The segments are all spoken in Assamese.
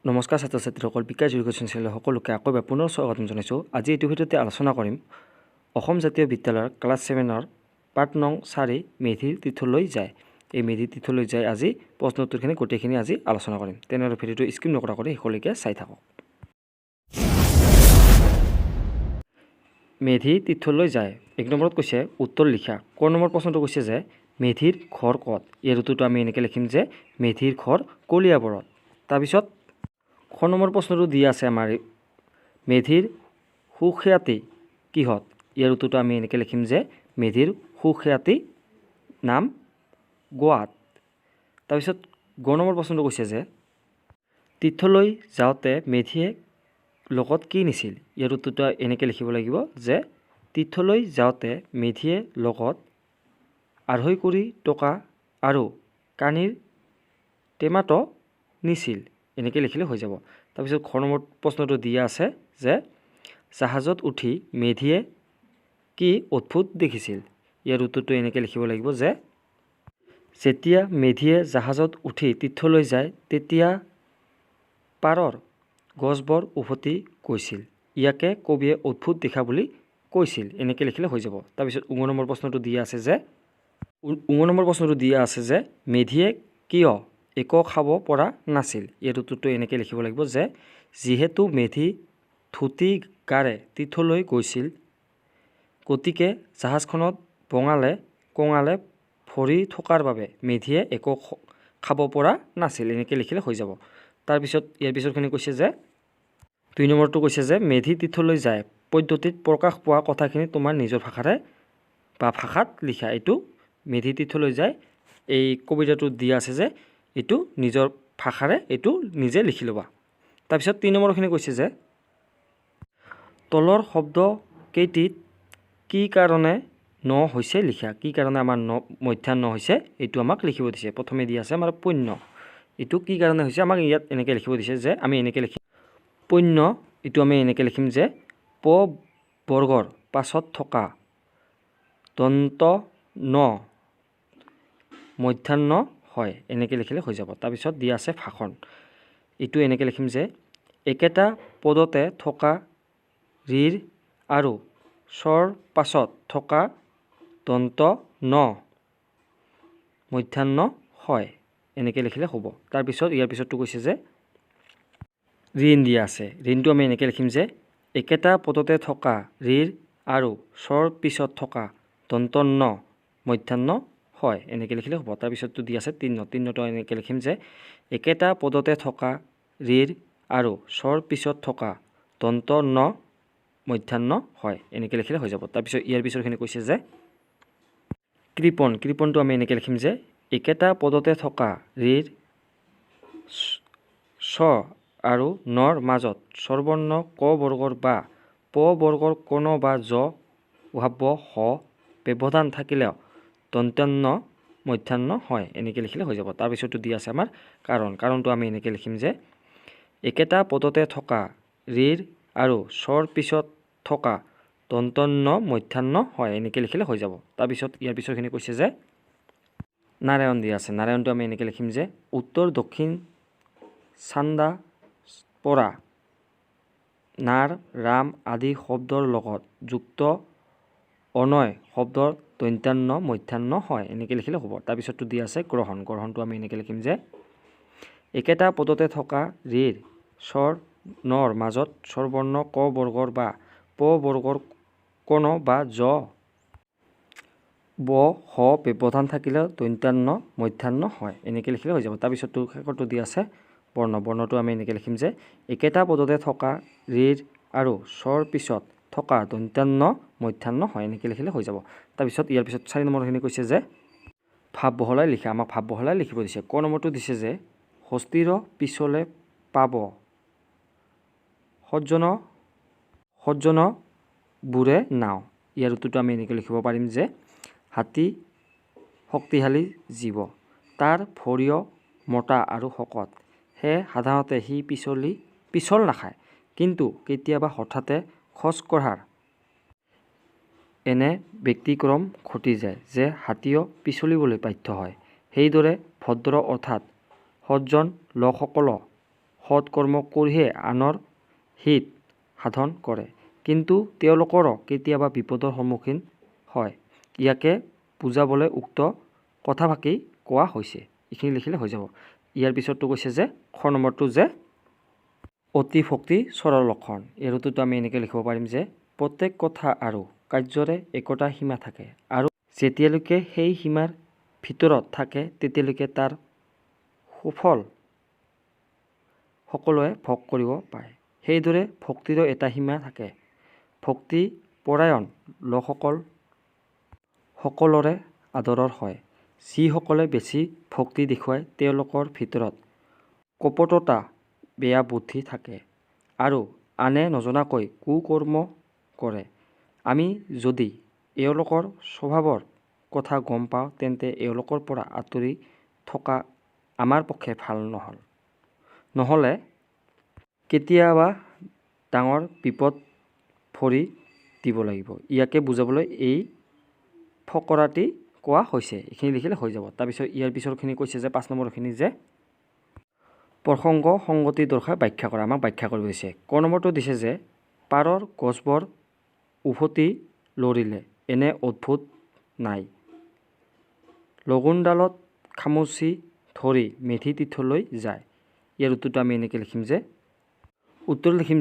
নমস্কাৰ ছাত্ৰ ছাত্ৰীসকল, বিকাশ এডুকেশ্যন চেনেলৰ সকলোকে আকৌ এবাৰ পুনৰ স্বাগতম জনাইছোঁ। আজি এইটো ভিডিঅ'তে আলোচনা কৰিম অসম জাতীয় বিদ্যালয়ৰ ক্লাছ 7ৰ পাঠ নং 4 মেধিৰ তীৰ্থলৈ যায়। এই মেধিৰ তীৰ্থলৈ যায় আজি প্ৰশ্ন উত্তৰখিনি গোটেইখিনি আজি আলোচনা কৰিম। তেনেহ'লে ভিডিঅ'টো স্কিপ নকৰাকৈ শেষলৈকে চাই থাকক। মেধি তীৰ্থলৈ যায়। 1 নম্বৰত কৈছে উত্তৰ লিখা। ক নম্বৰ প্ৰশ্নটো কৈছে যে মেধিৰ ঘৰ ক'ত। ইয়াৰ উত্তৰটো আমি এনেকৈ লিখিম যে মেধিৰ ঘৰ কলিয়াবৰত। তাৰপিছত খ নম্বৰ প্ৰশ্নটো দিয়া আছে আমাৰ মেধিৰ সুখ্যাতি কিহত। ইয়াৰ উত্তৰটো আমি এনেকৈ লিখিম যে মেধিৰ সুখ্যাতি নাম গোৱাত। তাৰপিছত গ নম্বৰ প্ৰশ্নটো কৈছে যে তীৰ্থলৈ যাওঁতে মেধিয়ে লগত কি নিছিল। ইয়াৰ উত্তৰটো এনেকৈ লিখিব লাগিব যে তীৰ্থলৈ যাওঁতে মেধিয়ে লগত 2.5 কোটি টকা আৰু কানিৰ টেমাটো নিছিল। এনেকৈ লিখিলে হৈ যাব। তাৰপিছত খ নম্বৰ প্ৰশ্নটো দিয়া আছে যে জাহাজত উঠি মেধিয়ে কি অদ্ভুত দেখিছিল। ইয়াৰ উত্তৰটো এনেকৈ লিখিব লাগিব যে যেতিয়া মেধিয়ে জাহাজত উঠি তীৰ্থলৈ যায় তেতিয়া পাৰৰ গছবোৰ উভতি গৈছিল। ইয়াকে কবিয়ে অদ্ভুত দেখা বুলি কৈছিল। এনেকৈ লিখিলে হৈ যাব। তাৰপিছত 19 নম্বৰ প্ৰশ্নটো দিয়া আছে যে মেধিয়ে কিয় একো খাব পৰা নাছিল। ইয়াৰ উত্তৰটো এনেকৈ লিখিব লাগিব যে যিহেতু মেধি ধুতি গাৰে তীৰ্থলৈ গৈছিল গতিকে জাহাজখনত কঙালে ভৰি থকাৰ বাবে মেধিয়ে একো খাব পৰা নাছিল। এনেকৈ লিখিলে হৈ যাব। তাৰপিছত ইয়াৰ পিছৰখিনি কৈছে যে 2 নম্বৰটো কৈছে যে মেধি তীৰ্থলৈ যায় পদ্ধতিত প্ৰকাশ পোৱা কথাখিনি তোমাৰ নিজৰ ভাষাৰে বা ভাষাত লিখা। এইটো মেধি তীৰ্থলৈ যায় এই কবিতাটো দিয়া আছে যে এইটো নিজৰ ভাষাৰে এইটো নিজে লিখি ল'বা। তাৰপিছত 3 নম্বৰখিনি কৈছে যে তলৰ শব্দ কেইটিত কি কাৰণে ন হৈছে লিখা। কি কাৰণে আমাৰ মধ্যাহ্ন হৈছে এইটো আমাক লিখিব দিছে। প্ৰথমে দিয়া আছে আমাৰ পূন্য। এইটো কি কাৰণে হৈছে আমাক ইয়াত এনেকৈ লিখিব দিছে যে আমি এনেকৈ লিখিম পূন্য। এইটো আমি এনেকৈ লিখিম যে প বৰ্গৰ পাছত থকা দন্ত ন মধ্যাহ্ন হয়। এনেকৈ লিখিলে হৈ যাব। তাৰপিছত দিয়া আছে ভাষণ। এইটো এনেকৈ লিখিম যে একেটা পদতে থকা ৰিৰ আৰু স্বৰ পাছত থকা দন্ত ন মধ্যাহ্ন হয়। এনেকৈ লিখিলে হ'ব। তাৰপিছত ইয়াৰ পিছতটো কৈছে যে ঋণ দিয়া আছে। ঋণটো আমি এনেকৈ লিখিম যে একেটা পদতে থকা ৰিৰ আৰু স্বৰ পিছত থকা দন্ত ন মধ্যাহ্ন হয়। এনেকৈ লিখিলে হ'ব। তাৰপিছতটো দিয়া আছে তিন্নটো এনেকৈ লিখিম যে একেটা পদতে থকা ৰিৰ আৰু স্বৰ পিছত থকা দন্ত ন মধ্যাহ্ন হয়। এনেকৈ লিখিলে হৈ যাব। তাৰপিছত ইয়াৰ পিছৰখিনি কৈছে যে কৃপণটো আমি এনেকৈ লিখিম যে একেটা পদতে থকা ৰিৰ ছ আৰু নৰ মাজত স্বৰবৰ্ণ ক বৰ্গৰ বা প বৰ্গৰ কোনো বা জ উহাব্য হ ব্যৱধান থাকিলেও দন্ত্য মধ্যাহ্ন হয়। এনেকৈ লিখিলে হৈ যাব। তাৰপিছতো দিয়া আছে আমাৰ কাৰণটো আমি এনেকৈ লিখিম যে একেটা পদতে থকা ৰিৰ আৰু স্বৰ পিছত থকা দন্ত ন মধ্যাহ্ন হয়। এনেকৈ লিখিলে হৈ যাব। তাৰপিছত ইয়াৰ পিছৰখিনি কৈছে যে নাৰায়ণ দিয়া আছে। নাৰায়ণটো আমি এনেকৈ লিখিম যে উত্তৰ দক্ষিণ চান্দা পৰা নাৰ ৰাম আদি শব্দৰ লগত যুক্ত অনয় শব্দৰ দন্ত্যান্ন মধ্যাহ্ন হয়। এনেকৈ লিখিলে হ'ব। তাৰপিছতটো দিয়া আছে গ্ৰহণটো আমি এনেকৈ লিখিম যে একেটা পদতে থকা ৰিৰ স্বৰ নৰ মাজত স্বৰবৰ্ণ ক বৰ্গৰ বা প বৰ্গৰ কোনো বা জ ব হ ব্যৱধান থাকিলে দন্ত্যান্ন মধ্যাহ্ন হয়। এনেকৈ লিখিলে হৈ যাব। তাৰপিছতটো শেষৰটো দিয়া আছে বৰ্ণটো আমি এনেকৈ লিখিম যে একেটা পদতে থকা ৰিৰ আৰু স্বৰ পিছত থকা দন্ত্যান্ন মধ্যাহ্ন হয়। এনেকৈ লিখিলে হৈ যাব। তাৰপিছত ইয়াৰ পিছত 4 নম্বৰখিনি কৈছে যে ভাৱ বহলাই লিখা। আমাক ভাৱ বহলাই লিখিব দিছে। ক নম্বৰটো দিছে যে হস্তিৰ পিছলে পাব সজ্জন বুৰে নাও। ইয়াৰ উত্তৰটো আমি এনেকৈ লিখিব পাৰিম যে হাতী শক্তিশালী জীৱ, তাৰ ভৰিও মোটা আৰু শকত, সেয়ে সাধাৰণতে সি পিছল নাখায়, কিন্তু কেতিয়াবা হঠাতে খোজ কঢ়াৰ এনে ব্যতিক্ৰম ঘটি যায় যে হাতীও পিছলিবলৈ বাধ্য হয়। সেইদৰে ভদ্ৰ অৰ্থাৎ সজ্জন লোকসকলো সৎ কৰ্ম কৰিহে আনৰ হিত সাধন কৰে, কিন্তু তেওঁলোকৰো কেতিয়াবা বিপদৰ সন্মুখীন হয়। ইয়াকে বুজাবলৈ উক্ত কথাফাকি কোৱা হৈছে। এইখিনি লিখিলে হৈ যাব। ইয়াৰ পিছতটো কৈছে যে খ নম্বৰটো যে অতি ভক্তি চৰৰ লক্ষণ। এই ঋতুটো আমি এনেকৈ লিখিব পাৰিম যে প্ৰত্যেক কথা আৰু কাৰ্যৰে একোটা সীমা থাকে আৰু যেতিয়ালৈকে সেই সীমাৰ ভিতৰত থাকে তেতিয়ালৈকে তাৰ সুফল সকলোৱে ভোগ কৰিব পাৰে। সেইদৰে ভক্তিৰো এটা সীমা থাকে। ভক্তি পৰায়ণ লোকসকল সকলোৰে আদৰৰ হয়। যিসকলে বেছি ভক্তি দেখুৱায় তেওঁলোকৰ ভিতৰত কপটতা বেয়া বুদ্ধি থাকে আৰু আনে নজনাকৈ কুকৰ্ম কৰে। আমি যদি এওঁলোকৰ স্বভাৱৰ কথা গম পাওঁ তেন্তে এওঁলোকৰ পৰা আঁতৰি থকা আমাৰ পক্ষে ভাল নহ'লে কেতিয়াবা ডাঙৰ বিপদ ভৰি দিব লাগিব। ইয়াকে বুজাবলৈ এই ফকৰাটি কোৱা হৈছে। এইখিনি লিখিলে হৈ যাব। তাৰপিছত ইয়াৰ পিছৰখিনি কৈছে যে 5 নম্বৰখিনি যে প্ৰসংগ সংগতি দৰ্শাই ব্যাখ্যা কৰা। আমাক ব্যাখ্যা কৰিব দিছে। ক নম্বৰটো দিছে যে পাৰৰ গছবোৰ উভতি লৰিলে এনে অদ্ভুত নাই। লগুণডালত খামুচি ধৰি মেধি তীৰ্থলৈ যায়। ইয়াৰ উত্তৰটো আমি এনেকৈ লিখিম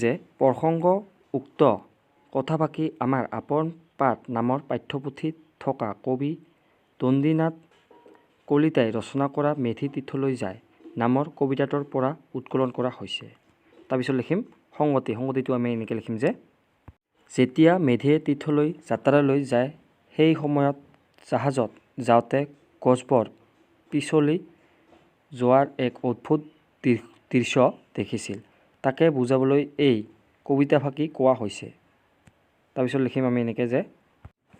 যে প্ৰসংগ উক্ত কথাফাকি আমাৰ আপোন পাঠ নামৰ পাঠ্যপুথিত থকা কবি দণ্ডিনাথ কলিতাই ৰচনা কৰা মেধি তীৰ্থলৈ যায় নামৰ কবিতাটোৰ পৰা উৎকলন কৰা হৈছে। তাৰপিছত লিখিম সংগতি। সংগতিটো আমি এনেকৈ লিখিম যে যেতিয়া মেধিয়ে তীৰ্থলৈ যাত্ৰালৈ যায় সেই সময়ত জাহাজত যাওঁতে গছবোৰ পিছলি যোৱাৰ এক অদ্ভুত দৃশ্য দেখিছিল। তাকে বুজাবলৈ এই কবিতাফাকি কোৱা হৈছে। তাৰপিছত লিখিম আমি এনেকৈ যে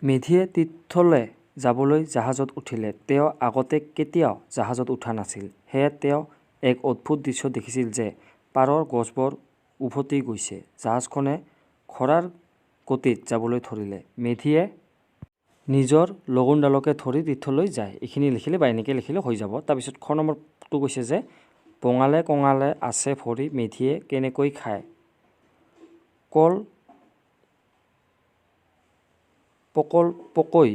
মেধিয়ে তীৰ্থলৈ যাবলৈ জাহাজত উঠিলে। তেওঁ আগতে কেতিয়াও জাহাজত উঠা নাছিল। সেয়ে তেওঁ এক অদ্ভুত দৃশ্য দেখিছিল যে পাৰৰ গছবোৰ উভতি গৈছে। জাহাজখনে ঘোঁৰাৰ গতিত যাবলৈ ধৰিলে। মেধিয়ে নিজৰ লগুণডালকে ধৰি তীৰ্থলৈ যায়। এইখিনি লিখিলে বা এনেকৈ লিখিলে হৈ যাব। তাৰপিছত খ নম্বৰটো কৈছে যে বঙালে কঙালে আছে ভৰি মেধিয়ে কেনেকৈ খায়। কল পকৈ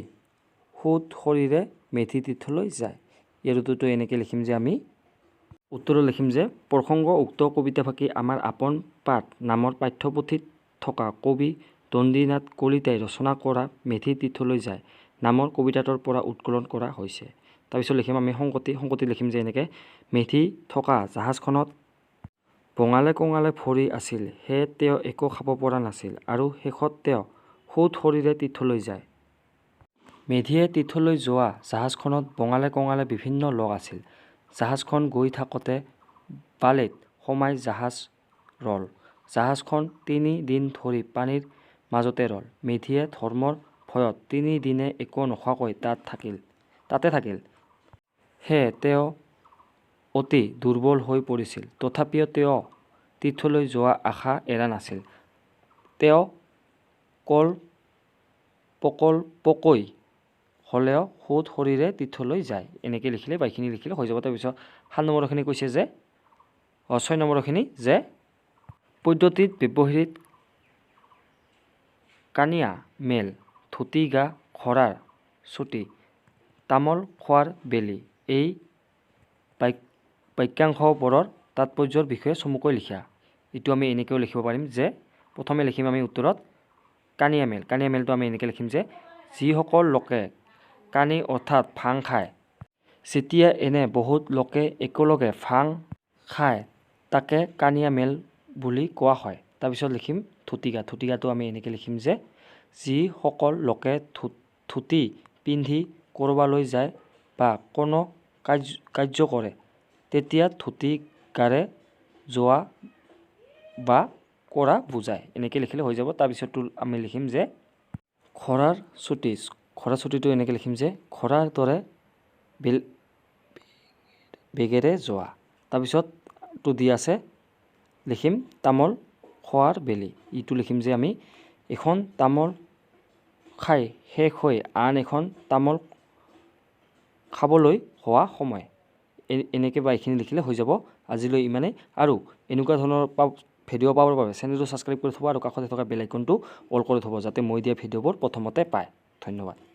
সুদ শৰীৰে মেধি তীৰ্থলৈ যায়। ইয়াৰ উত্তৰটো এনেকৈ লিখিম যে আমি উত্তৰত লিখিম যে প্ৰসংগ উক্ত কবিতাফাকি আমাৰ আপোন পাঠ নামৰ পাঠ্যপুথিত থকা কবি দণ্ডিনাথ কলিতাই ৰচনা কৰা মেধি তীৰ্থলৈ যায় নামৰ কবিতাটোৰ পৰা উৎকলন কৰা হৈছে। তাৰপিছত লিখিম আমি সংগতি। সংগতি লিখিম যে এনেকৈ মেধি থকা জাহাজখনত বঙালে কঙালে ভৰি আছিল। সেয়ে তেওঁ একো খাব পৰা নাছিল আৰু শেষত তেওঁ সুদ শৰীৰে তীৰ্থলৈ যায়। মেধিয়ে তীৰ্থলৈ যোৱা জাহাজখনত বঙালে কঙালে বিভিন্ন লোক আছিল। জাহাজখন গৈ থাকোঁতে বালিত সোমাই জাহাজ ৰল। জাহাজখন 3 দিন ধৰি পানীৰ মাজতে ৰল। মেধিয়ে ধৰ্মৰ ভয়ত 3 দিনে একো নোখোৱাকৈ তাতে থাকিল। সেয়ে তেওঁ অতি দুৰ্বল হৈ পৰিছিল। তথাপিও তেওঁ তীৰ্থলৈ যোৱা আশা এৰা নাছিল। তেওঁ কল্পকৈ হ'লেও সুদ শৰীৰে তীৰ্থলৈ যায়। এনেকৈ লিখিলে বা এইখিনি লিখিলে হৈ যাব। তাৰপিছত 7 নম্বৰখিনি কৈছে যে 6 নম্বৰখিনি যে পদ্ধতিত ব্যৱহৃত কাণিয়া মেল ধুতি গা ঘোঁৰাৰ চুটি তামোল খোৱাৰ বেলি এই বাক্যাংশবোৰৰ তাৎপৰ্যৰ বিষয়ে চমুকৈ লিখা। এইটো আমি এনেকৈও লিখিব পাৰিম যে প্ৰথমে লিখিম আমি উত্তৰত কাণিয়া মেল। কাণিয়া মেলটো আমি এনেকৈ লিখিম যে যিসকল লোকে কাণি অৰ্থাৎ ভাং খায়। যেতিয়া এনে বহুত লোকে একেলগে ভাং খায় তাকে কাণিয়া মেল বুলি কোৱা হয়। তাৰপিছত লিখিম ধুতিগা। ধুতিগাটো আমি এনেকৈ লিখিম যে যিসকল লোকে ধুতি পিন্ধি ক'ৰবালৈ যায় বা কোনো কাৰ্য কৰে তেতিয়া ধুতি গাৰে যোৱা বা কৰা বুজায়। এনেকৈ লিখিলে হৈ যাব। তাৰপিছতটো আমি লিখিম যে ঘোঁৰাৰ চুটি। ঘোঁৰাৰ চুটিটো এনেকৈ লিখিম যে ঘোঁৰাৰ দৰে বেগেৰে যোৱা। তাৰপিছতটো দি আছে লিখিম তামোল খোৱাৰ বেলি। ইটো লিখিম যে আমি এখন তামোল খাই শেষ হৈ আন এখন তামোল খাবলৈ হোৱা সময়। এনেকৈ বা এইখিনি লিখিলে হৈ যাব। আজিলৈ ইমানেই আৰু এনেকুৱা ধৰণৰ ভিডিঅ' পাবৰ বাবে চেনেলটো ছাবস্ক্ৰাইব কৰি থ'ব আৰু কাষতে থকা বেল আইকনটো অল কৰি থ'ব যাতে মই দিয়া ভিডিঅ'বোৰ প্ৰথমতে পায়। ধন্যবাদ।